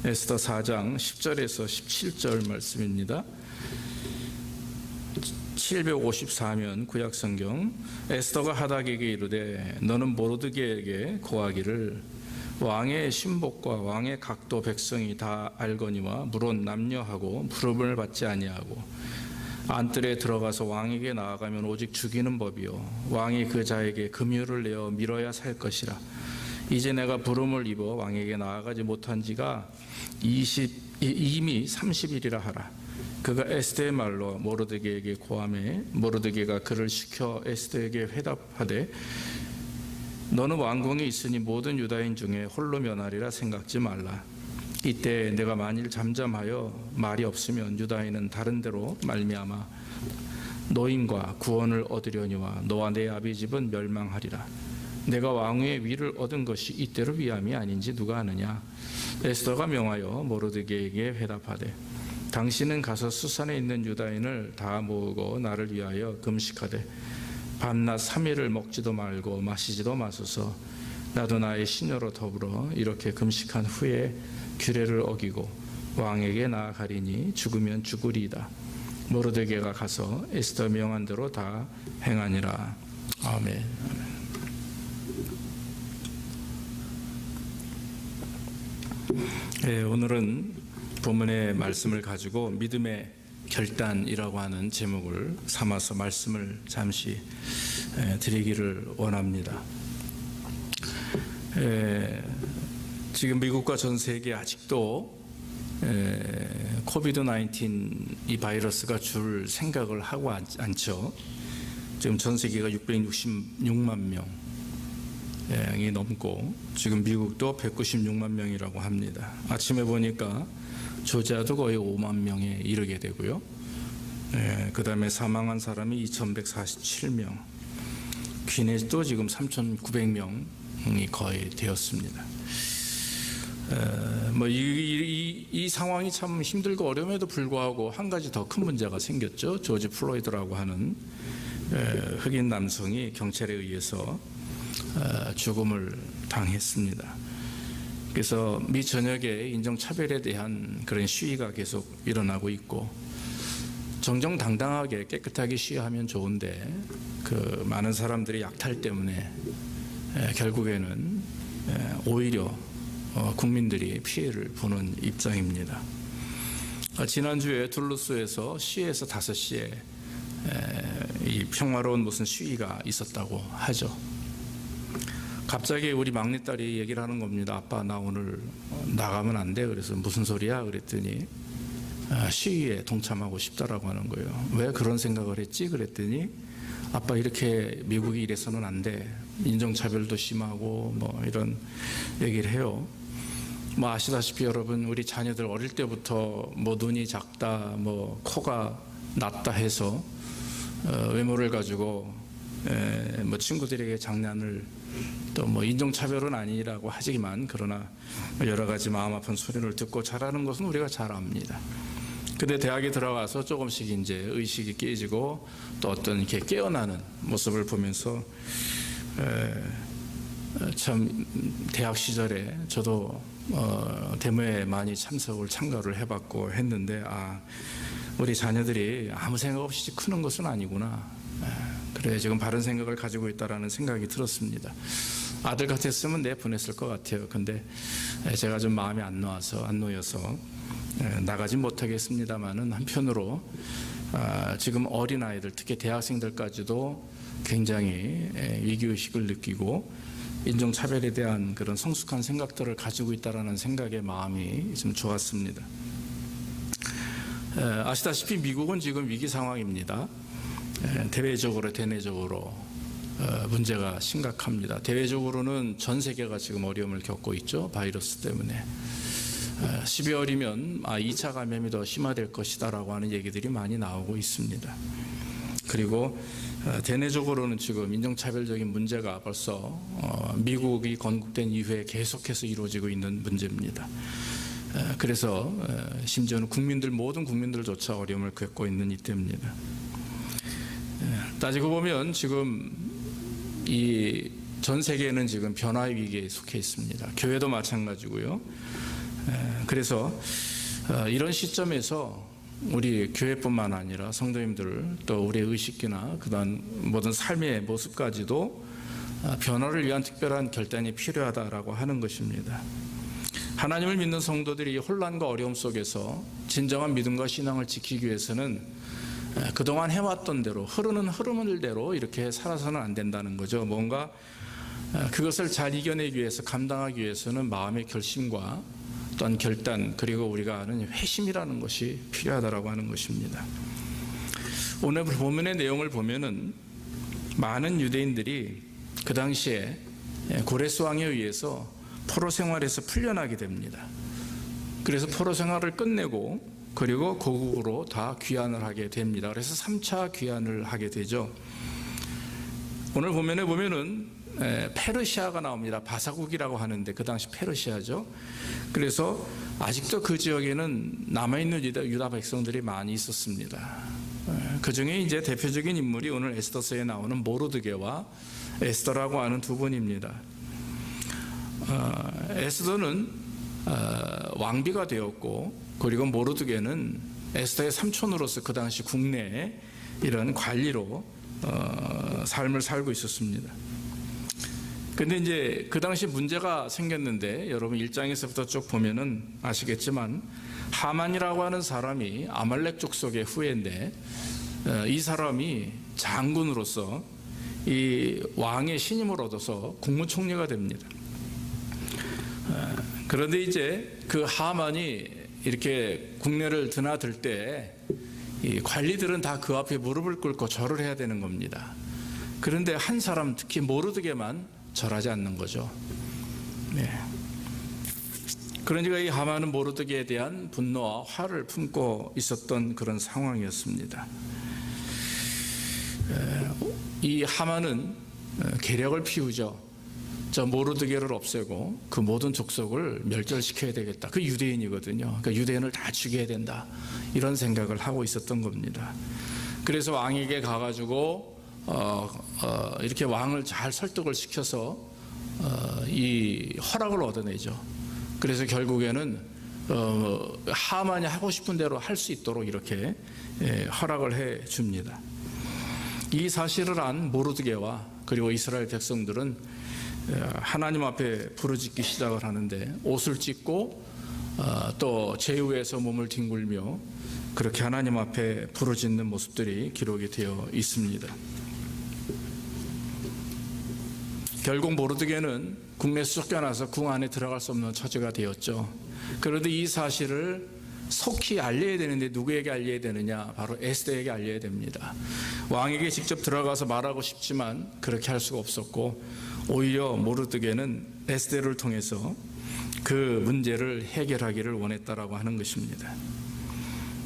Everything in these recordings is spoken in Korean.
에스더 4장 10절에서 17절 말씀입니다. 754면 구약성경. 에스더가 하닥에게 이르되 너는 모르드게에게 고하기를 왕의 신복과 왕의 각도 백성이 다 알거니와 물론 남녀하고 부름을 받지 아니하고 안뜰에 들어가서 왕에게 나아가면 오직 죽이는 법이요 왕이 그 자에게 금유를 내어 밀어야 살 것이라. 이제 내가 부름을 입어 왕에게 나아가지 못한 지가 이미 30일이라 하라. 그가 에스더의 말로 모르드게에게 고하매 모르드게가 그를 시켜 에스더에게 회답하되 너는 왕궁에 있으니 모든 유다인 중에 홀로 면하리라 생각지 말라. 이때 내가 만일 잠잠하여 말이 없으면 유다인은 다른 데로 말미암아 노임과 구원을 얻으려니와 너와 내 아비 집은 멸망하리라. 내가 왕위의 위를 얻은 것이 이때로 위함이 아닌지 누가 아느냐. 에스더가 명하여 모르드게에게 회답하되 당신은 가서 수산에 있는 유다인을 다 모으고 나를 위하여 금식하되 밤낮 3일을 먹지도 말고 마시지도 마소서. 나도 나의 시녀로 더불어 이렇게 금식한 후에 규례를 어기고 왕에게 나아가리니 죽으면 죽으리이다. 모르드게가 가서 에스더 명한 대로 다 행하니라. 아멘. 네, 오늘은 본문의 말씀을 가지고 믿음의 결단이라고 하는 제목을 삼아서 말씀을 잠시 드리기를 원합니다. 지금 미국과 전 세계 아직도 코비드-19 이 바이러스가 줄 생각을 하고 않죠. 지금 전 세계가 666만 명이 넘고 지금 미국도 196만 명이라고 합니다. 아침에 보니까 조지아도 거의 5만 명에 이르게 되고요. 그 다음에 사망한 사람이 2147명, 귀네도 지금 3900명이 거의 되었습니다. 이 상황이 참 힘들고 어려움에도 불구하고 한 가지 더 큰 문제가 생겼죠. 조지 플로이드라고 하는 흑인 남성이 경찰에 의해서 죽음을 당했습니다. 그래서 미 전역에 인종차별에 대한 그런 시위가 계속 일어나고 있고 정정당당하게 깨끗하게 시위하면 좋은데 그 많은 사람들이 약탈 때문에 결국에는 오히려 국민들이 피해를 보는 입장입니다. 지난주에 둘루스에서 시에서 5시에 이 평화로운 무슨 시위가 있었다고 하죠. 갑자기 우리 막내딸이 얘기를 하는 겁니다. 아빠 나 오늘 나가면 안 돼. 그래서 무슨 소리야? 그랬더니 시위에 동참하고 싶다라고 하는 거예요. 왜 그런 생각을 했지? 그랬더니 아빠 이렇게 미국이 이래서는 안 돼. 인종차별도 심하고 뭐 이런 얘기를 해요. 뭐 아시다시피 여러분 우리 자녀들 어릴 때부터 뭐 눈이 작다 뭐 코가 낮다 해서 외모를 가지고 뭐 친구들에게 장난을 또 뭐 인종차별은 아니라고 하지만 그러나 여러 가지 마음 아픈 소리를 듣고 자라는 것은 우리가 잘 압니다. 근데 대학에 들어가서 조금씩 이제 의식이 깨지고 또 어떤 이렇게 깨어나는 모습을 보면서 참 대학 시절에 저도 데모에 많이 참가를 해봤고 했는데 우리 자녀들이 아무 생각 없이 크는 것은 아니구나. 그래 지금 바른 생각을 가지고 있다라는 생각이 들었습니다. 아들 같았으면 보냈을 것 같아요. 근데 제가 좀 마음이 안 놓여서 나가진 못하겠습니다만은 한편으로 지금 어린아이들 특히 대학생들까지도 굉장히 위기의식을 느끼고 인종차별에 대한 그런 성숙한 생각들을 가지고 있다라는 생각에 마음이 좀 좋았습니다. 아시다시피 미국은 지금 위기 상황입니다. 대내적으로 문제가 심각합니다. 대외적으로는 전 세계가 지금 어려움을 겪고 있죠. 바이러스 때문에. 12월이면 2차 감염이 더 심화될 것이다 라고 하는 얘기들이 많이 나오고 있습니다. 그리고 대내적으로는 지금 인종차별적인 문제가 벌써 미국이 건국된 이후에 계속해서 이루어지고 있는 문제입니다. 그래서 심지어는 모든 국민들조차 어려움을 겪고 있는 이때입니다. 따지고 보면 지금 이 전 세계는 지금 변화의 위기에 속해 있습니다. 교회도 마찬가지고요. 그래서 이런 시점에서 우리 교회뿐만 아니라 성도님들 또 우리의 의식이나 그다음 모든 삶의 모습까지도 변화를 위한 특별한 결단이 필요하다라고 하는 것입니다. 하나님을 믿는 성도들이 혼란과 어려움 속에서 진정한 믿음과 신앙을 지키기 위해서는 그동안 해왔던 대로 흐르는 흐름을대로 이렇게 살아서는 안 된다는 거죠. 뭔가 그것을 잘 이겨내기 위해서 감당하기 위해서는 마음의 결심과 또한 결단 그리고 우리가 아는 회심이라는 것이 필요하다라고 하는 것입니다. 오늘 본문의 내용을 보면은 많은 유대인들이 그 당시에 고레스 왕에 의해서 포로 생활에서 풀려나게 됩니다. 그래서 포로 생활을 끝내고 그리고 고국으로 다 귀환을 하게 됩니다. 그래서 3차 귀환을 하게 되죠. 오늘 보면은 페르시아가 나옵니다. 바사국이라고 하는데 그 당시 페르시아죠. 그래서 아직도 그 지역에는 남아있는 유다 백성들이 많이 있었습니다. 그 중에 이제 대표적인 인물이 오늘 에스더서에 나오는 모르드게와 에스더라고 하는 두 분입니다. 에스더는 왕비가 되었고 그리고 모르드게는 에스더의 삼촌으로서 그 당시 국내에 이런 관리로 삶을 살고 있었습니다. 근데 이제 그 당시 문제가 생겼는데 여러분 1장에서부터 쭉 보면은 아시겠지만 하만이라고 하는 사람이 아말렉 족속의 후예인데 이 사람이 장군으로서 이 왕의 신임을 얻어서 국무총리가 됩니다. 그런데 이제 그 하만이 이렇게 국내를 드나들 때 이 관리들은 다 그 앞에 무릎을 꿇고 절을 해야 되는 겁니다. 그런데 한 사람 특히 모르드게만 절하지 않는 거죠. 네. 그러니까 이 하만은 모르드게에 대한 분노와 화를 품고 있었던 그런 상황이었습니다. 이 하만은 계략을 피우죠. 저 모르드게를 없애고 그 모든 족속을 멸절시켜야 되겠다. 그 유대인이거든요. 그러니까 유대인을 다 죽여야 된다. 이런 생각을 하고 있었던 겁니다. 그래서 왕에게 가가지고 이렇게 왕을 잘 설득을 시켜서 이 허락을 얻어내죠. 그래서 결국에는 하만이 하고 싶은 대로 할 수 있도록 이렇게 허락을 해 줍니다. 이 사실을 안 모르드게와 그리고 이스라엘 백성들은 하나님 앞에 부르짖기 시작을 하는데 옷을 찢고 또 제후에서 몸을 뒹굴며 그렇게 하나님 앞에 부르짖는 모습들이 기록이 되어 있습니다. 결국 모르드게는 국내에서 쫓겨나서 궁 안에 들어갈 수 없는 처지가 되었죠. 그런데 이 사실을 속히 알려야 되는데 누구에게 알려야 되느냐? 바로 에스더에게 알려야 됩니다. 왕에게 직접 들어가서 말하고 싶지만 그렇게 할 수가 없었고 오히려 모르드게는 에스더를 통해서 그 문제를 해결하기를 원했다라고 하는 것입니다.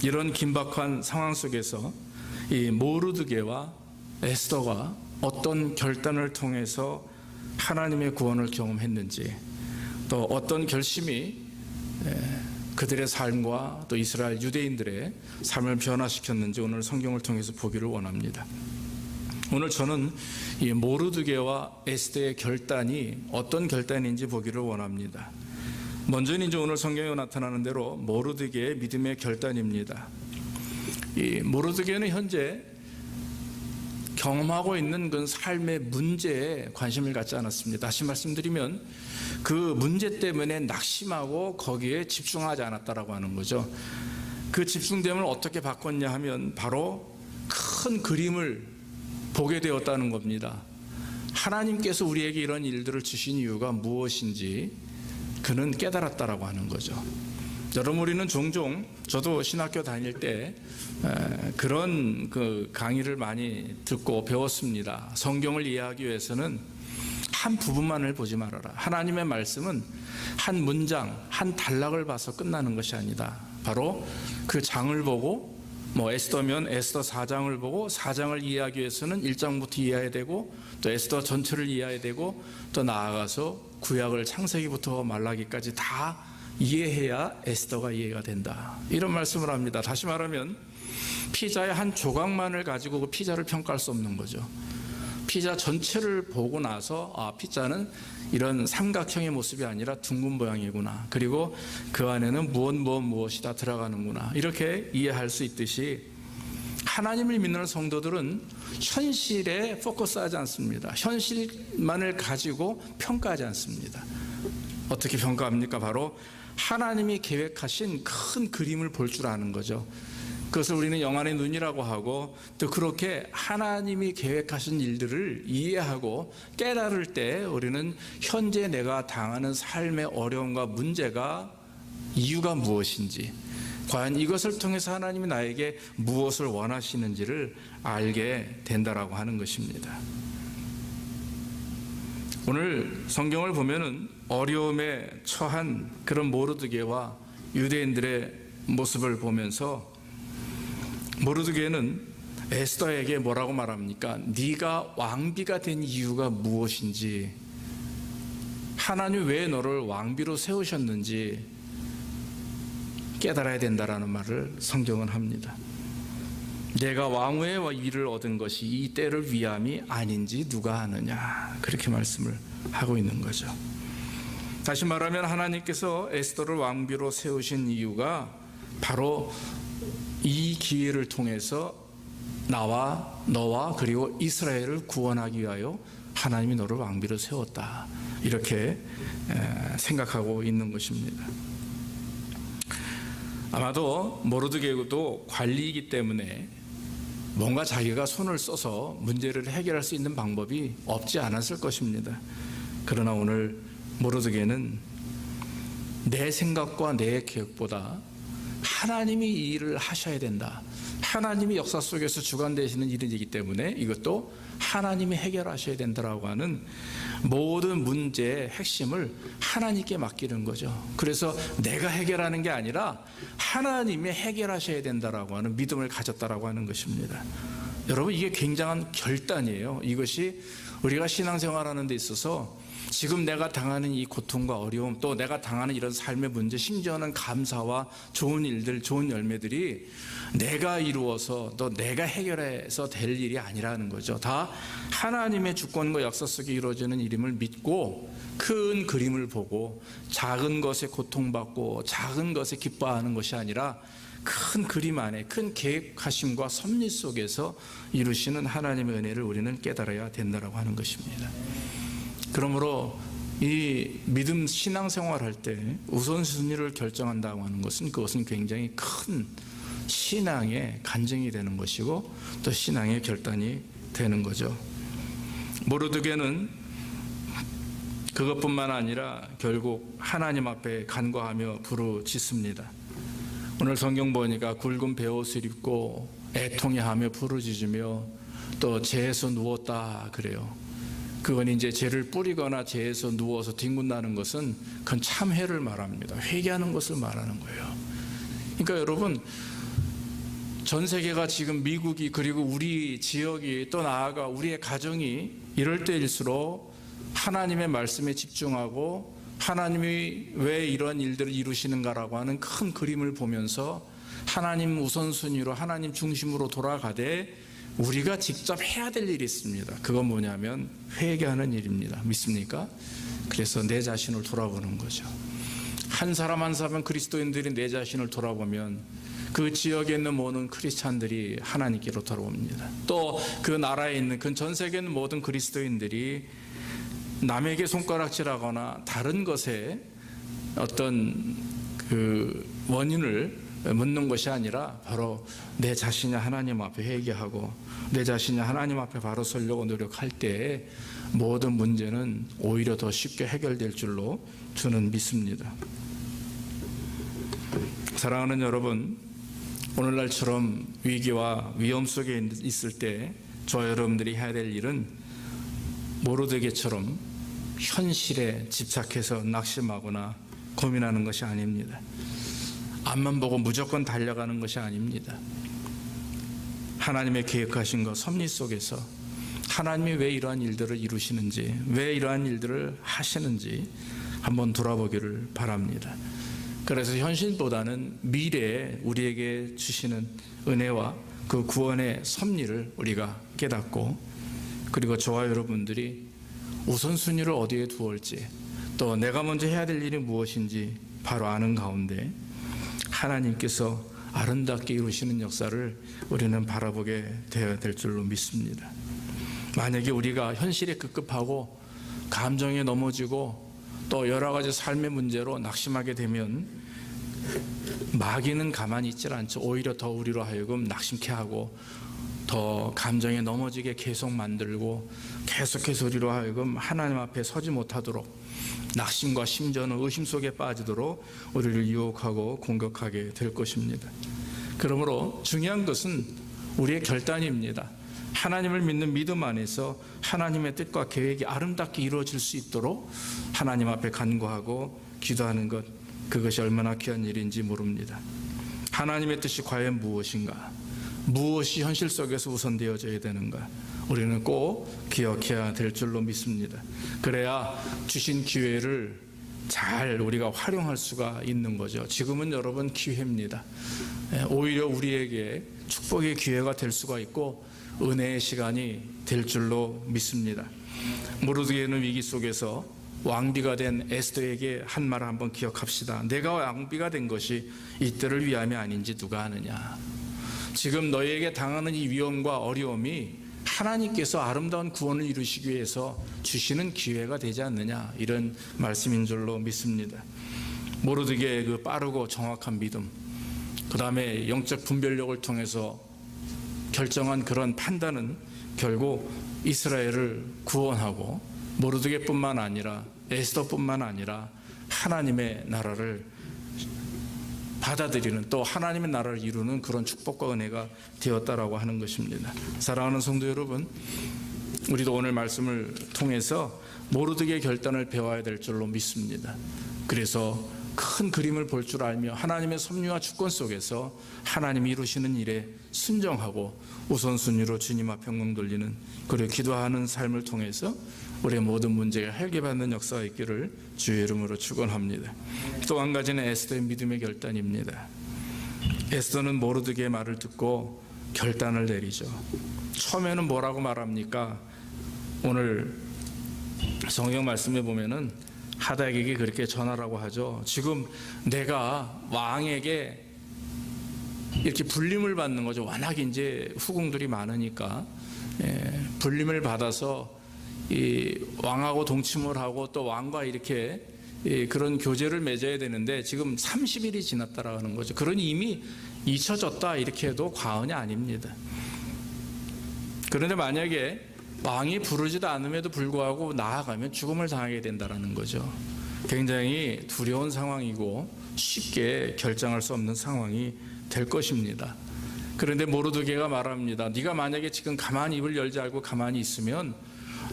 이런 긴박한 상황 속에서 이 모르드게와 에스더가 어떤 결단을 통해서 하나님의 구원을 경험했는지 또 어떤 결심이 그들의 삶과 또 이스라엘 유대인들의 삶을 변화시켰는지 오늘 성경을 통해서 보기를 원합니다. 오늘 저는 이 모르드게와 에스더의 결단이 어떤 결단인지 보기를 원합니다. 먼저는 이제 오늘 성경에 나타나는 대로 모르드게의 믿음의 결단입니다. 이 모르드게는 현재 경험하고 있는 그 삶의 문제에 관심을 갖지 않았습니다. 다시 말씀드리면 그 문제 때문에 낙심하고 거기에 집중하지 않았다라고 하는 거죠. 그 집중됨을 어떻게 바꿨냐 하면 바로 큰 그림을 보게 되었다는 겁니다. 하나님께서 우리에게 이런 일들을 주신 이유가 무엇인지 그는 깨달았다라고 하는 거죠. 여러분 우리는 종종 저도 신학교 다닐 때 그런 그 강의를 많이 듣고 배웠습니다. 성경을 이해하기 위해서는 한 부분만을 보지 말아라. 하나님의 말씀은 한 문장, 한 단락을 봐서 끝나는 것이 아니다. 바로 그 장을 보고 에스더면 에스더 4장을 보고 4장을 이해하기 위해서는 1장부터 이해해야 되고 또 에스더 전체를 이해해야 되고 또 나아가서 구약을 창세기부터 말라기까지 다 이해해야 에스더가 이해가 된다. 이런 말씀을 합니다. 다시 말하면 피자의 한 조각만을 가지고 그 피자를 평가할 수 없는 거죠. 피자 전체를 보고 나서 피자는 이런 삼각형의 모습이 아니라 둥근 모양이구나. 그리고 그 안에는 무엇이 다 들어가는구나. 이렇게 이해할 수 있듯이 하나님을 믿는 성도들은 현실에 포커스하지 않습니다. 현실만을 가지고 평가하지 않습니다. 어떻게 평가합니까? 바로 하나님이 계획하신 큰 그림을 볼 줄 아는 거죠. 그것을 우리는 영안의 눈이라고 하고, 또 그렇게 하나님이 계획하신 일들을 이해하고 깨달을 때 우리는 현재 내가 당하는 삶의 어려움과 문제가 이유가 무엇인지, 과연 이것을 통해서 하나님이 나에게 무엇을 원하시는지를 알게 된다라고 하는 것입니다. 오늘 성경을 보면은 어려움에 처한 그런 모르드게와 유대인들의 모습을 보면서 모르드게는 에스더에게 뭐라고 말합니까? 네가 왕비가 된 이유가 무엇인지, 하나님 왜 너를 왕비로 세우셨는지 깨달아야 된다라는 말을 성경은 합니다. 내가 왕후의 위를 얻은 것이 이 때를 위함이 아닌지 누가 아느냐, 그렇게 말씀을 하고 있는 거죠. 다시 말하면 하나님께서 에스더를 왕비로 세우신 이유가 바로 이 기회를 통해서 나와 너와 그리고 이스라엘을 구원하기 위하여 하나님이 너를 왕비로 세웠다, 이렇게 생각하고 있는 것입니다. 아마도 모르드게도 관리이기 때문에 뭔가 자기가 손을 써서 문제를 해결할 수 있는 방법이 없지 않았을 것입니다. 그러나 오늘 모르드게는 내 생각과 내 계획보다 하나님이 이 일을 하셔야 된다, 하나님이 역사 속에서 주관되시는 일이기 때문에 이것도 하나님이 해결하셔야 된다라고 하는 모든 문제의 핵심을 하나님께 맡기는 거죠. 그래서 내가 해결하는 게 아니라 하나님이 해결하셔야 된다라고 하는 믿음을 가졌다라고 하는 것입니다. 여러분, 이게 굉장한 결단이에요. 이것이 우리가 신앙생활하는 데 있어서 지금 내가 당하는 이 고통과 어려움, 또 내가 당하는 이런 삶의 문제, 심지어는 감사와 좋은 일들, 좋은 열매들이 내가 이루어서 또 내가 해결해서 될 일이 아니라는 거죠. 다 하나님의 주권과 역사 속에 이루어지는 일임을 믿고 큰 그림을 보고 작은 것에 고통받고 작은 것에 기뻐하는 것이 아니라 큰 그림 안에 큰 계획하심과 섭리 속에서 이루시는 하나님의 은혜를 우리는 깨달아야 된다고 하는 것입니다. 그러므로 이 믿음 신앙생활할 때 우선순위를 결정한다고 하는 것은, 그것은 굉장히 큰 신앙의 간증이 되는 것이고 또 신앙의 결단이 되는 거죠. 모르드게는 그것뿐만 아니라 결국 하나님 앞에 간구하며 부르짖습니다. 오늘 성경 보니까 굵은 베옷을 입고 애통해하며 부르짖으며 또 재에서 누웠다 그래요. 그건 이제 죄를 뿌리거나 죄에서 누워서 뒹군다는 것은 그건 참회를 말합니다. 회개하는 것을 말하는 거예요. 그러니까 여러분, 전 세계가 지금 미국이, 그리고 우리 지역이, 또 나아가 우리의 가정이 이럴 때일수록 하나님의 말씀에 집중하고 하나님이 왜 이런 일들을 이루시는가라고 하는 큰 그림을 보면서 하나님 우선순위로, 하나님 중심으로 돌아가되 우리가 직접 해야 될 일이 있습니다. 그건 뭐냐면 회개하는 일입니다. 믿습니까? 그래서 내 자신을 돌아보는 거죠. 한 사람 한 사람 그리스도인들이 내 자신을 돌아보면 그 지역에 있는 모든 크리스찬들이 하나님께로 돌아옵니다. 또 그 나라에 있는, 그 전 세계에 있는 모든 그리스도인들이 남에게 손가락질하거나 다른 것에 어떤 그 원인을 묻는 것이 아니라 바로 내 자신이 하나님 앞에 회개하고 내 자신이 하나님 앞에 바로 서려고 노력할 때 모든 문제는 오히려 더 쉽게 해결될 줄로 저는 믿습니다. 사랑하는 여러분, 오늘날처럼 위기와 위험 속에 있을 때 저와 여러분들이 해야 될 일은 모르드게처럼 현실에 집착해서 낙심하거나 고민하는 것이 아닙니다. 앞만 보고 무조건 달려가는 것이 아닙니다. 하나님의 계획하신 것, 섭리 속에서 하나님이 왜 이러한 일들을 이루시는지, 왜 이러한 일들을 하시는지 한번 돌아보기를 바랍니다. 그래서 현실보다는 미래에 우리에게 주시는 은혜와 그 구원의 섭리를 우리가 깨닫고 그리고 저와 여러분들이 우선순위를 어디에 두었지, 또 내가 먼저 해야 될 일이 무엇인지 바로 아는 가운데 하나님께서 아름답게 이루시는 역사를 우리는 바라보게 되어야 될 줄로 믿습니다. 만약에 우리가 현실에 급급하고 감정에 넘어지고 또 여러 가지 삶의 문제로 낙심하게 되면 마귀는 가만히 있질 않죠. 오히려 더 우리로 하여금 낙심케 하고 더 감정에 넘어지게 계속 만들고 계속해서 우리로 하여금 하나님 앞에 서지 못하도록 낙심과 심지어는 의심 속에 빠지도록 우리를 유혹하고 공격하게 될 것입니다. 그러므로 중요한 것은 우리의 결단입니다. 하나님을 믿는 믿음 안에서 하나님의 뜻과 계획이 아름답게 이루어질 수 있도록 하나님 앞에 간구하고 기도하는 것, 그것이 얼마나 귀한 일인지 모릅니다. 하나님의 뜻이 과연 무엇인가? 무엇이 현실 속에서 우선되어져야 되는가? 우리는 꼭 기억해야 될 줄로 믿습니다. 그래야 주신 기회를 잘 우리가 활용할 수가 있는 거죠. 지금은 여러분 기회입니다. 오히려 우리에게 축복의 기회가 될 수가 있고 은혜의 시간이 될 줄로 믿습니다. 모르드게는 위기 속에서 왕비가 된 에스더에게 한 말을 한번 기억합시다. 내가 왕비가 된 것이 이때를 위함이 아닌지 누가 아느냐. 지금 너희에게 당하는 이 위험과 어려움이 하나님께서 아름다운 구원을 이루시기 위해서 주시는 기회가 되지 않느냐, 이런 말씀인 줄로 믿습니다. 모르드게의 그 빠르고 정확한 믿음, 그 다음에 영적 분별력을 통해서 결정한 그런 판단은 결국 이스라엘을 구원하고 모르드게뿐만 아니라 에스더뿐만 아니라 하나님의 나라를 받아들이는, 또 하나님의 나라를 이루는 그런 축복과 은혜가 되었다라고 하는 것입니다. 사랑하는 성도 여러분, 우리도 오늘 말씀을 통해서 모르드게의 결단을 배워야 될 줄로 믿습니다. 그래서 큰 그림을 볼 줄 알며 하나님의 섭리와 주권 속에서 하나님이 이루시는 일에 순종하고 우선순위로 주님 앞에 영광 돌리는, 그리고 기도하는 삶을 통해서 우리의 모든 문제가 해결받는 역사가 있기를 주의 이름으로 축원합니다. 또 한 가지는 에스더의 믿음의 결단입니다. 에스더는 모르드게의 말을 듣고 결단을 내리죠. 처음에는 뭐라고 말합니까? 오늘 성경 말씀에 보면은 하닥에게 그렇게 전하라고 하죠. 지금 내가 왕에게 이렇게 불림을 받는 거죠. 워낙 이제 후궁들이 많으니까 불림을 받아서 이 왕하고 동침을 하고 또 왕과 이렇게 그런 교제를 맺어야 되는데 지금 30일이 지났다라고 하는 거죠. 그러니 이미 잊혀졌다 이렇게 해도 과언이 아닙니다. 그런데 만약에 왕이 부르지도 않음에도 불구하고 나아가면 죽음을 당하게 된다는 거죠. 굉장히 두려운 상황이고 쉽게 결정할 수 없는 상황이 될 것입니다. 그런데 모르드게가 말합니다. 네가 만약에 지금 가만히 입을 열지 않고 가만히 있으면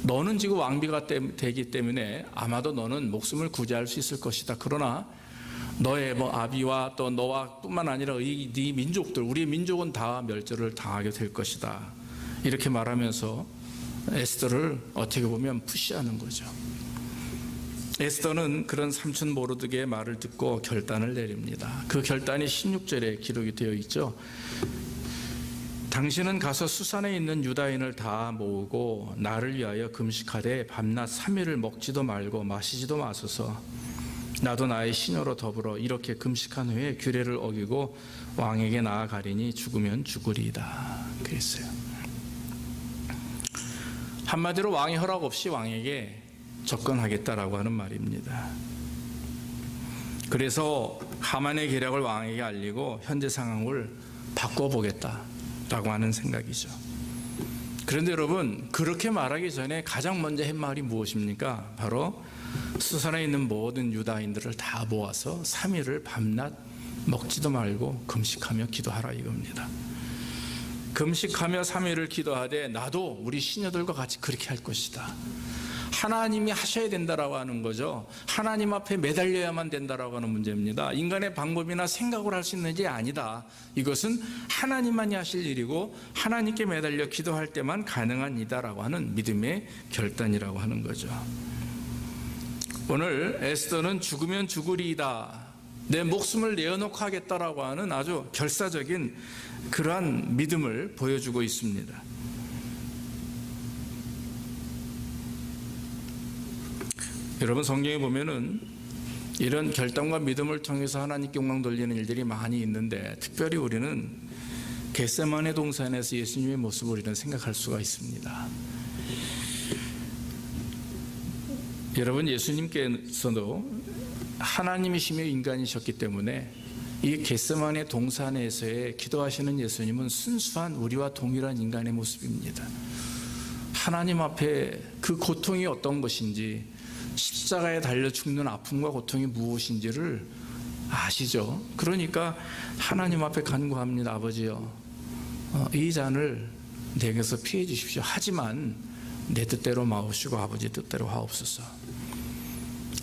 너는 지금 왕비가 되기 때문에 아마도 너는 목숨을 구제할 수 있을 것이다. 그러나 너의 아비와 또 너와 뿐만 아니라 네 민족들, 우리의 민족은 다 멸절을 당하게 될 것이다. 이렇게 말하면서 에스더를 어떻게 보면 푸시하는 거죠. 에스더는 그런 삼촌 모르드게의 말을 듣고 결단을 내립니다. 그 결단이 16절에 기록이 되어 있죠. 당신은 가서 수산에 있는 유다인을 다 모으고 나를 위하여 금식하되 밤낮 3일을 먹지도 말고 마시지도 마소서. 나도 나의 시녀로 더불어 이렇게 금식한 후에 규례를 어기고 왕에게 나아가리니 죽으면 죽으리이다. 그랬어요. 한마디로 왕의 허락 없이 왕에게 접근하겠다라고 하는 말입니다. 그래서 하만의 계략을 왕에게 알리고 현재 상황을 바꿔보겠다라고 하는 생각이죠. 그런데 여러분, 그렇게 말하기 전에 가장 먼저 한 말이 무엇입니까? 바로 수산에 있는 모든 유다인들을 다 모아서 3일을 밤낮 먹지도 말고 금식하며 기도하라 이겁니다. 금식하며 3일을 기도하되 나도 우리 시녀들과 같이 그렇게 할 것이다. 하나님이 하셔야 된다라고 하는 거죠. 하나님 앞에 매달려야만 된다라고 하는 문제입니다. 인간의 방법이나 생각을 할 수 있는 일이 아니다. 이것은 하나님만이 하실 일이고 하나님께 매달려 기도할 때만 가능한 일이다라고 하는 믿음의 결단이라고 하는 거죠. 오늘 에스더는 죽으면 죽으리이다, 내 목숨을 내어놓고 하겠다라고 하는 아주 결사적인 그러한 믿음을 보여주고 있습니다. 여러분, 성경에 보면은 이런 결단과 믿음을 통해서 하나님께 영광 돌리는 일들이 많이 있는데, 특별히 우리는 겟세마네 동산에서 예수님의 모습을 우리는 생각할 수가 있습니다. 여러분, 예수님께서도 하나님이시며 인간이셨기 때문에 이 겟세마네 동산에서의 기도하시는 예수님은 순수한 우리와 동일한 인간의 모습입니다. 하나님 앞에 그 고통이 어떤 것인지, 십자가에 달려 죽는 아픔과 고통이 무엇인지를 아시죠? 그러니까 하나님 앞에 간구합니다. 아버지요, 이 잔을 내게서 피해 주십시오. 하지만 내 뜻대로 마옵시고 아버지 뜻대로 하옵소서.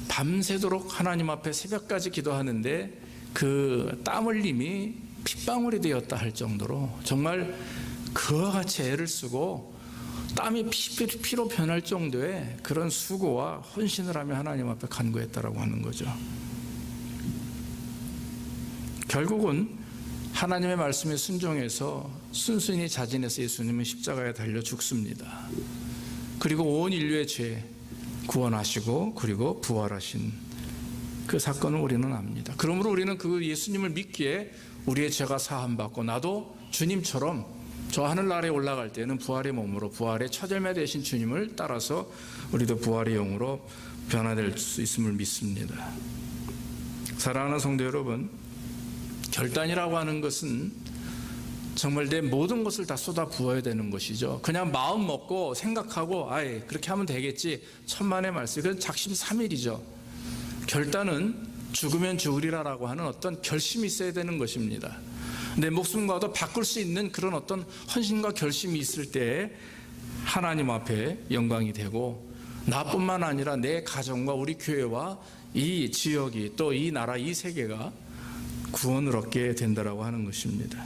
밤새도록 하나님 앞에 새벽까지 기도하는데 그 땀 흘림이 핏방울이 되었다 할 정도로 정말 그와 같이 애를 쓰고 땀이 피로 변할 정도의 그런 수고와 헌신을 하며 하나님 앞에 간구했다라고 하는 거죠. 결국은 하나님의 말씀에 순종해서 순순히 자진해서 예수님은 십자가에 달려 죽습니다. 그리고 온 인류의 죄 구원하시고 그리고 부활하신 그 사건을 우리는 압니다. 그러므로 우리는 그 예수님을 믿기에 우리의 죄가 사함받고, 나도 주님처럼 저 하늘나라에 올라갈 때는 부활의 몸으로, 부활의 첫 열매 되신 주님을 따라서 우리도 부활의 영으로 변화될 수 있음을 믿습니다. 사랑하는 성도 여러분, 결단이라고 하는 것은 정말 내 모든 것을 다 쏟아 부어야 되는 것이죠. 그냥 마음 먹고 생각하고 아예 그렇게 하면 되겠지, 천만의 말씀, 그건 작심삼일이죠. 결단은 죽으면 죽으리라라고 하는 어떤 결심이 있어야 되는 것입니다. 내 목숨과도 바꿀 수 있는 그런 어떤 헌신과 결심이 있을 때 하나님 앞에 영광이 되고, 나뿐만 아니라 내 가정과 우리 교회와 이 지역이, 또 이 나라, 이 세계가 구원을 얻게 된다라고 하는 것입니다.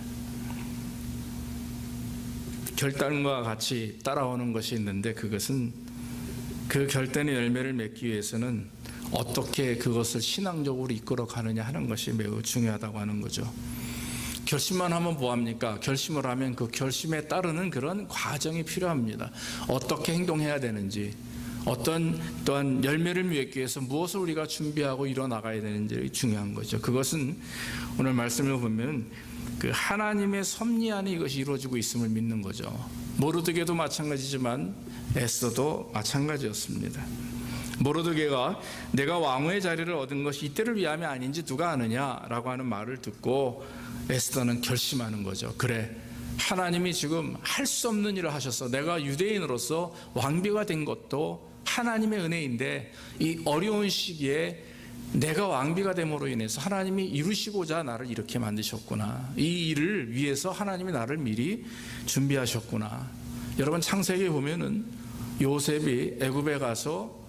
결단과 같이 따라오는 것이 있는데, 그것은 그 결단의 열매를 맺기 위해서는 어떻게 그것을 신앙적으로 이끌어 가느냐 하는 것이 매우 중요하다고 하는 거죠. 결심만 하면 뭐합니까? 결심을 하면 그 결심에 따르는 그런 과정이 필요합니다. 어떻게 행동해야 되는지, 어떤 또한 열매를 맺기 위해서 무엇을 우리가 준비하고 일어나가야 되는지 중요한 거죠. 그것은 오늘 말씀을 보면 그 하나님의 섭리 안에 이것이 이루어지고 있음을 믿는 거죠. 모르드게도 마찬가지지만 에스더도 마찬가지였습니다. 모르드게가 내가 왕후의 자리를 얻은 것이 이때를 위함이 아닌지 누가 아느냐라고 하는 말을 듣고 에스더는 결심하는 거죠. 그래, 하나님이 지금 할 수 없는 일을 하셔서 내가 유대인으로서 왕비가 된 것도 하나님의 은혜인데, 이 어려운 시기에 내가 왕비가 됨으로 인해서 하나님이 이루시고자 나를 이렇게 만드셨구나, 이 일을 위해서 하나님이 나를 미리 준비하셨구나. 여러분, 창세기에 보면은 요셉이 애굽에 가서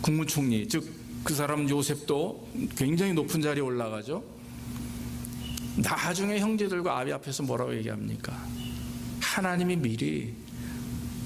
국무총리, 즉 그 사람 요셉도 굉장히 높은 자리에 올라가죠. 나중에 형제들과 아비 앞에서 뭐라고 얘기합니까? 하나님이 미리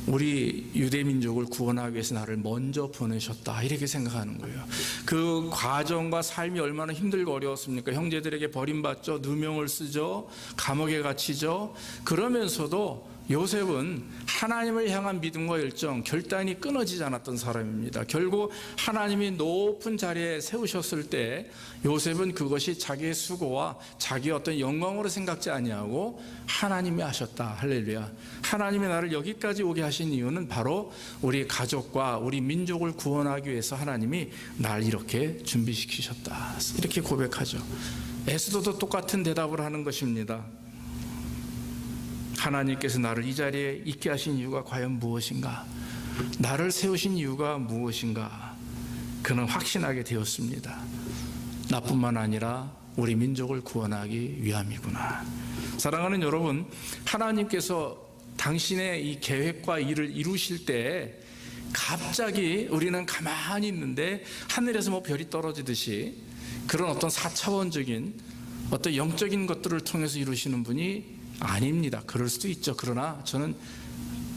우리 유대민족을 구원하기 위해서 나를 먼저 보내셨다, 이렇게 생각하는 거예요. 그 과정과 삶이 얼마나 힘들고 어려웠습니까? 형제들에게 버림받죠, 누명을 쓰죠, 감옥에 갇히죠. 그러면서도 요셉은 하나님을 향한 믿음과 열정, 결단이 끊어지지 않았던 사람입니다. 결국 하나님이 높은 자리에 세우셨을 때 요셉은 그것이 자기의 수고와 자기의 어떤 영광으로 생각지 아니하고 하나님이 하셨다, 할렐루야, 하나님이 나를 여기까지 오게 하신 이유는 바로 우리 가족과 우리 민족을 구원하기 위해서 하나님이 날 이렇게 준비시키셨다, 이렇게 고백하죠. 에스더도 똑같은 대답을 하는 것입니다. 하나님께서 나를 이 자리에 있게 하신 이유가 과연 무엇인가? 나를 세우신 이유가 무엇인가? 그는 확신하게 되었습니다. 나뿐만 아니라 우리 민족을 구원하기 위함이구나. 사랑하는 여러분, 하나님께서 당신의 이 계획과 일을 이루실 때 갑자기 우리는 가만히 있는데 하늘에서 뭐 별이 떨어지듯이 그런 어떤 4차원적인 어떤 영적인 것들을 통해서 이루시는 분이 아닙니다. 그럴 수도 있죠. 그러나 저는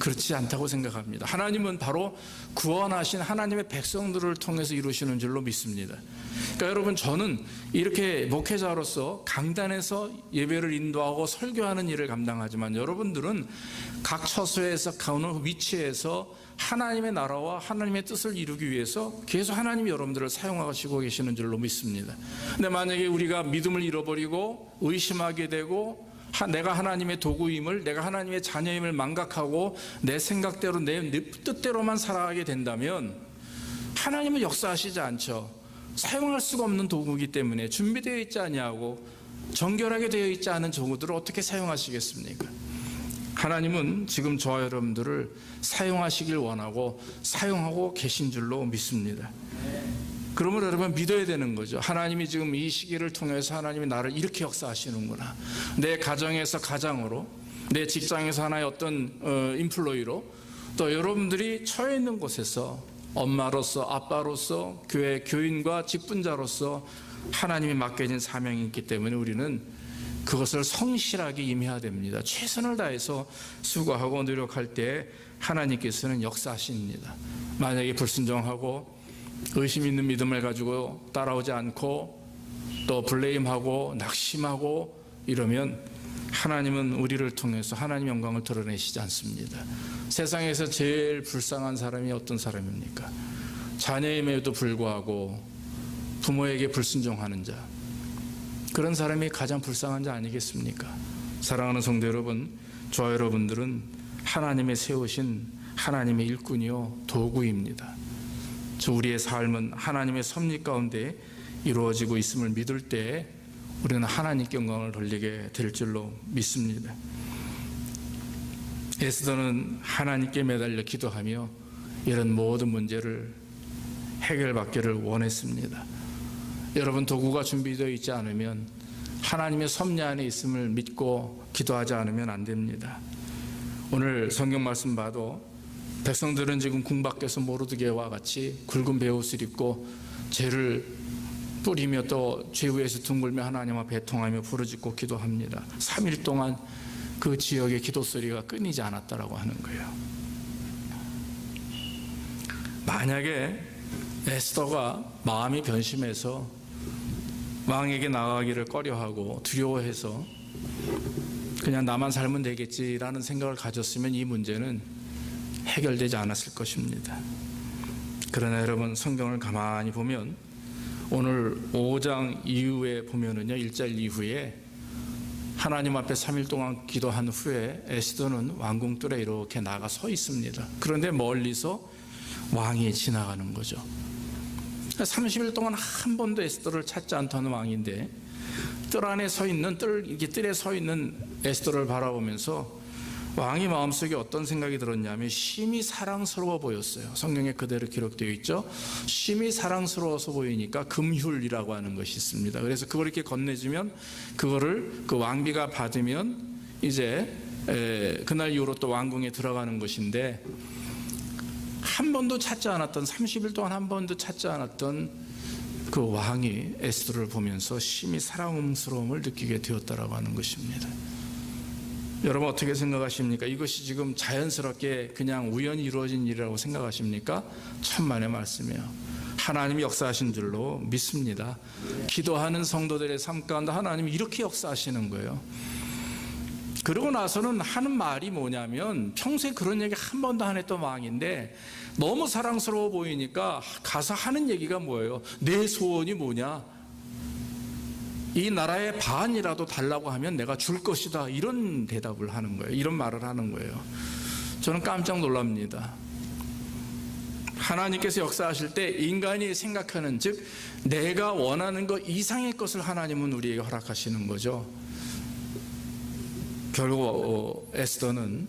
그렇지 않다고 생각합니다. 하나님은 바로 구원하신 하나님의 백성들을 통해서 이루시는 줄로 믿습니다. 그러니까 여러분, 저는 이렇게 목회자로서 강단에서 예배를 인도하고 설교하는 일을 감당하지만, 여러분들은 각 처소에서 가는 위치에서 하나님의 나라와 하나님의 뜻을 이루기 위해서 계속 하나님이 여러분들을 사용하시고 계시는 줄로 믿습니다. 근데 만약에 우리가 믿음을 잃어버리고 의심하게 되고 내가 하나님의 도구임을, 내가 하나님의 자녀임을 망각하고 내 생각대로 내 뜻대로만 살아가게 된다면 하나님은 역사하시지 않죠. 사용할 수가 없는 도구이기 때문에 준비되어 있지 아니하고 정결하게 되어 있지 않은 도구들을 어떻게 사용하시겠습니까? 하나님은 지금 저와 여러분들을 사용하시길 원하고 사용하고 계신 줄로 믿습니다. 그러면 여러분, 믿어야 되는 거죠. 하나님이 지금 이 시기를 통해서 하나님이 나를 이렇게 역사하시는구나. 내 가정에서 가장으로, 내 직장에서 하나의 어떤 인플로이로, 또 여러분들이 처해 있는 곳에서 엄마로서, 아빠로서, 교회 교인과 직분자로서 하나님이 맡겨진 사명이 있기 때문에 우리는 그것을 성실하게 임해야 됩니다. 최선을 다해서 수고하고 노력할 때 하나님께서는 역사하십니다. 만약에 불순종하고 의심 있는 믿음을 가지고 따라오지 않고 또 블레임하고 낙심하고 이러면 하나님은 우리를 통해서 하나님 영광을 드러내시지 않습니다. 세상에서 제일 불쌍한 사람이 어떤 사람입니까? 자녀임에도 불구하고 부모에게 불순종하는 자, 그런 사람이 가장 불쌍한 자 아니겠습니까? 사랑하는 성도 여러분, 저와 여러분들은 하나님의 세우신 하나님의 일꾼이요 도구입니다. 우리의 삶은 하나님의 섭리 가운데 이루어지고 있음을 믿을 때 우리는 하나님께 영광을 돌리게 될 줄로 믿습니다. 에스더는 하나님께 매달려 기도하며 이런 모든 문제를 해결받기를 원했습니다. 여러분, 도구가 준비되어 있지 않으면, 하나님의 섭리 안에 있음을 믿고 기도하지 않으면 안 됩니다. 오늘 성경 말씀 봐도 백성들은 지금 궁 밖에서 모르드게와 같이 굵은 베옷을 입고 죄를 뿌리며 또 죄 위에서 둥글며 하나님 앞에 애통하며 부르짖고 기도합니다. 3일 동안 그 지역의 기도 소리가 끊이지 않았다라고 하는 거예요. 만약에 에스더가 마음이 변심해서 왕에게 나가기를 꺼려하고 두려워해서 그냥 나만 살면 되겠지라는 생각을 가졌으면 이 문제는 해결되지 않았을 것입니다. 그러나 여러분, 성경을 가만히 보면 오늘 5장 이후에 보면은요, 1절 이후에 하나님 앞에 3일 동안 기도한 후에 에스더는 왕궁 뜰에 이렇게 나가 서 있습니다. 그런데 멀리서 왕이 지나가는 거죠. 30일 동안 한 번도 에스더를 찾지 않던 왕인데 뜰 안에 서 있는, 뜰에 서 있는 에스더를 바라보면서 왕이 마음속에 어떤 생각이 들었냐면 심히 사랑스러워 보였어요. 성경에 그대로 기록되어 있죠. 심히 사랑스러워서 보이니까 금휼이라고 하는 것이 있습니다. 그래서 그걸 이렇게 건네주면 그거를 그 왕비가 받으면 이제 그날 이후로 또 왕궁에 들어가는 것인데, 한 번도 찾지 않았던, 30일 동안 한 번도 찾지 않았던 그 왕이 에스더를 보면서 심히 사랑스러움을 느끼게 되었다라고 하는 것입니다. 여러분, 어떻게 생각하십니까? 이것이 지금 자연스럽게 그냥 우연히 이루어진 일이라고 생각하십니까? 천만의 말씀이에요. 하나님이 역사하신 줄로 믿습니다. 기도하는 성도들의 삶 가운데 하나님이 이렇게 역사하시는 거예요. 그러고 나서는 하는 말이 뭐냐면, 평소에 그런 얘기 한 번도 안 했던 왕인데 너무 사랑스러워 보이니까 가서 하는 얘기가 뭐예요? 내 소원이 뭐냐? 이 나라의 반이라도 달라고 하면 내가 줄 것이다, 이런 대답을 하는 거예요. 이런 말을 하는 거예요. 저는 깜짝 놀랍니다. 하나님께서 역사하실 때 인간이 생각하는, 즉 내가 원하는 것 이상의 것을 하나님은 우리에게 허락하시는 거죠. 결국 에스더의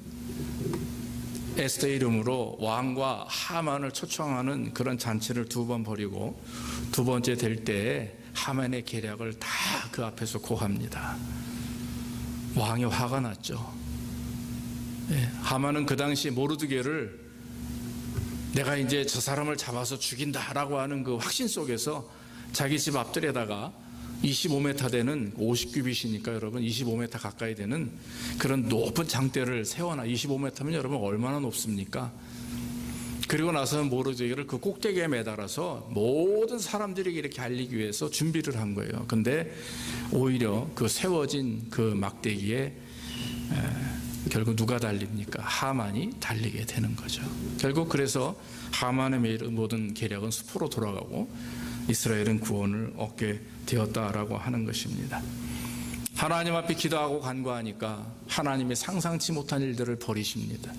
이름으로 왕과 하만을 초청하는 그런 잔치를 2번 벌이고, 2번째 될 때에 하만의 계략을 다 그 앞에서 고합니다. 왕이 화가 났죠. 하만은 그 당시 모르드게를 내가 이제 저 사람을 잡아서 죽인다라고 하는 그 확신 속에서 자기 집 앞뜰에다가 25m 되는 50규빗이니까 여러분 25m 가까이 되는 그런 높은 장대를 세워놔. 25m면 여러분 얼마나 높습니까? 그리고 나서 모르드게를 그 꼭대기에 매달아서 모든 사람들에게 이렇게 알리기 위해서 준비를 한 거예요. 근데 오히려 그 세워진 그 막대기에 결국 누가 달립니까? 하만이 달리게 되는 거죠. 결국 그래서 하만의 모든 계략은 수포로 돌아가고 이스라엘은 구원을 얻게 되었다라고 하는 것입니다. 하나님 앞에 기도하고 간구하니까 하나님이 상상치 못한 일들을 벌이십니다.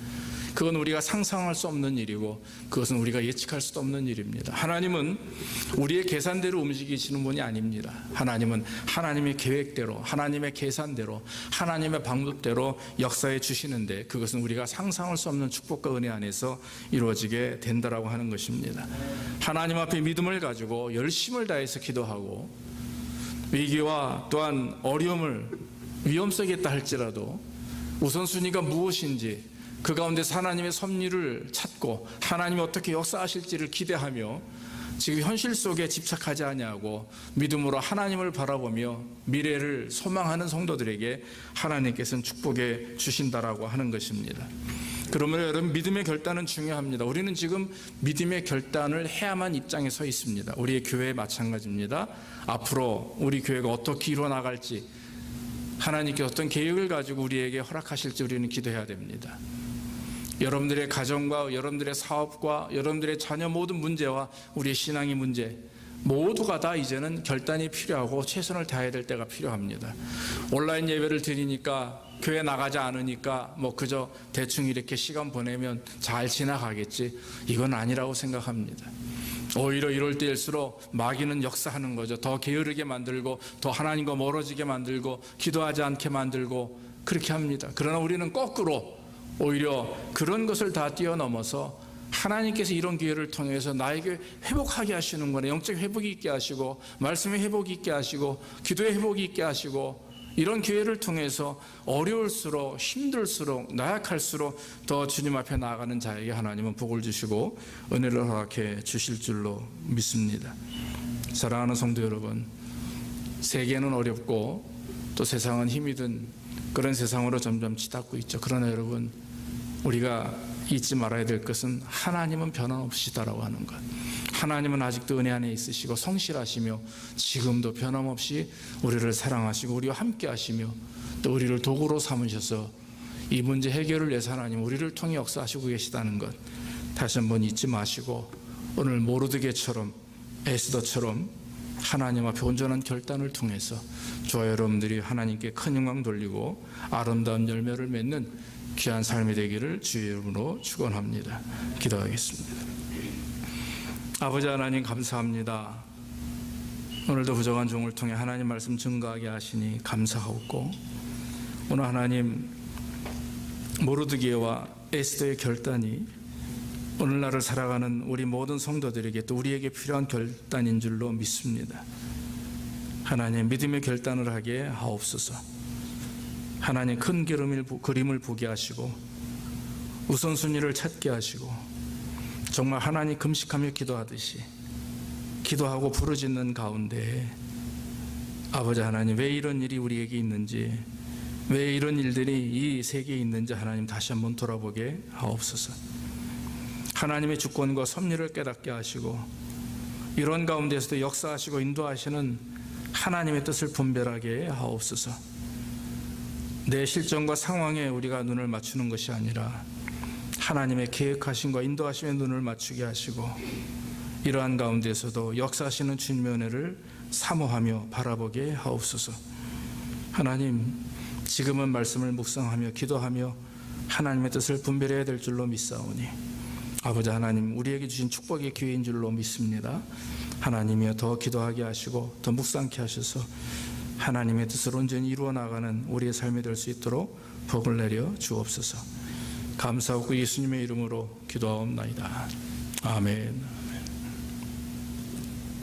그건 우리가 상상할 수 없는 일이고 그것은 우리가 예측할 수도 없는 일입니다. 하나님은 우리의 계산대로 움직이시는 분이 아닙니다. 하나님은 하나님의 계획대로, 하나님의 계산대로, 하나님의 방법대로 역사해 주시는데 그것은 우리가 상상할 수 없는 축복과 은혜 안에서 이루어지게 된다라고 하는 것입니다. 하나님 앞에 믿음을 가지고 열심을 다해서 기도하고 위기와 또한 어려움을 위험 속에 있다 할지라도 우선순위가 무엇인지 그 가운데서 하나님의 섭리를 찾고 하나님이 어떻게 역사하실지를 기대하며 지금 현실 속에 집착하지 아니하고 믿음으로 하나님을 바라보며 미래를 소망하는 성도들에게 하나님께서는 축복해 주신다라고 하는 것입니다. 그러면 여러분 믿음의 결단은 중요합니다. 우리는 지금 믿음의 결단을 해야만 입장에 서 있습니다. 우리의 교회 마찬가지입니다. 앞으로 우리 교회가 어떻게 이루어나갈지 하나님께 어떤 계획을 가지고 우리에게 허락하실지 우리는 기도해야 됩니다. 여러분들의 가정과 여러분들의 사업과 여러분들의 자녀 모든 문제와 우리의 신앙의 문제 모두가 다 이제는 결단이 필요하고 최선을 다해야 될 때가 필요합니다. 온라인 예배를 드리니까 교회 나가지 않으니까 뭐 그저 대충 이렇게 시간 보내면 잘 지나가겠지, 이건 아니라고 생각합니다. 오히려 이럴 때일수록 마귀는 역사하는 거죠. 더 게으르게 만들고 더 하나님과 멀어지게 만들고 기도하지 않게 만들고 그렇게 합니다. 그러나 우리는 거꾸로 오히려 그런 것을 다 뛰어넘어서 하나님께서 이런 기회를 통해서 나에게 회복하게 하시는 거네. 영적 회복이 있게 하시고 말씀의 회복이 있게 하시고 기도의 회복이 있게 하시고 이런 기회를 통해서 어려울수록 힘들수록 나약할수록 더 주님 앞에 나아가는 자에게 하나님은 복을 주시고 은혜를 허락해 주실 줄로 믿습니다. 사랑하는 성도 여러분, 세계는 어렵고 또 세상은 힘이 든 그런 세상으로 점점 치닫고 있죠. 그러나 여러분, 우리가 잊지 말아야 될 것은 하나님은 변함없으시다라고 하는 것. 하나님은 아직도 은혜 안에 있으시고 성실하시며 지금도 변함없이 우리를 사랑하시고 우리와 함께 하시며 또 우리를 도구로 삼으셔서 이 문제 해결을 위해서 하나님 우리를 통해 역사하시고 계시다는 것 다시 한번 잊지 마시고 오늘 모르드게처럼 에스더처럼 하나님 앞에 온전한 결단을 통해서 저와 여러분들이 하나님께 큰 영광 돌리고 아름다운 열매를 맺는 귀한 삶이 되기를 주의 이름으로 축원합니다. 기도하겠습니다. 아버지 하나님 감사합니다. 오늘도 부족한 종을 통해 하나님 말씀 증거하게 하시니 감사하고 오늘 하나님 모르드게와 에스더의 결단이 오늘날을 살아가는 우리 모든 성도들에게 또 우리에게 필요한 결단인 줄로 믿습니다. 하나님 믿음의 결단을 하게 하옵소서. 하나님 큰 그림을 보게 하시고 우선순위를 찾게 하시고 정말 하나님 금식하며 기도하듯이 기도하고 부르짖는 가운데 아버지 하나님 왜 이런 일이 우리에게 있는지 왜 이런 일들이 이 세계에 있는지 하나님 다시 한번 돌아보게 하옵소서. 하나님의 주권과 섭리를 깨닫게 하시고 이런 가운데서도 역사하시고 인도하시는 하나님의 뜻을 분별하게 하옵소서. 내 실정과 상황에 우리가 눈을 맞추는 것이 아니라 하나님의 계획하심과 인도하심에 눈을 맞추게 하시고 이러한 가운데서도 역사하시는 주님의 은혜를 사모하며 바라보게 하옵소서. 하나님 지금은 말씀을 묵상하며 기도하며 하나님의 뜻을 분별해야 될 줄로 믿사오니 아버지 하나님 우리에게 주신 축복의 기회인 줄로 믿습니다. 하나님이여 더 기도하게 하시고 더 묵상케 하셔서 하나님의 뜻을 온전히 이루어 나가는 우리의 삶이 될 수 있도록 복을 내려 주옵소서. 감사하고 예수님의 이름으로 기도하옵나이다. 아멘.